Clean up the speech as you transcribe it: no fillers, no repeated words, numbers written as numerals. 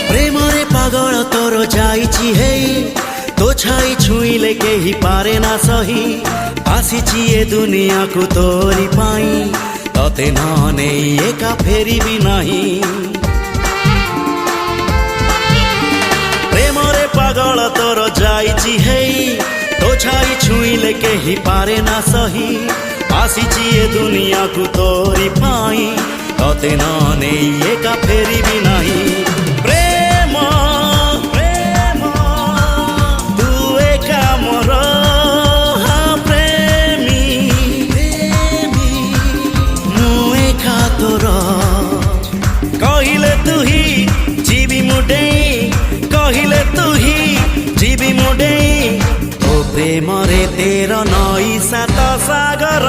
प्रेमरे पागल तोर जाइछि हे तो छाई छुईले केही पारे ना सही आसीछि ए दुनिया को तोरी पाई तते नने एका फेरी भी नाही प्रेमरे पागल तोर जाइछि हे तो छाई छुईले केही पारे ना सही आसीछि ए दुनिया को तोरी पाई तते नने एका फेरी भी नाही प्रेम प्रेम तू एका मोर हाँ प्रेमी प्रेमी मु एका तोर कहिले तू ही जीवी मुडे कहिले तू ही जीवी मुडे तो प्रेम रे तेर नई सात सागर।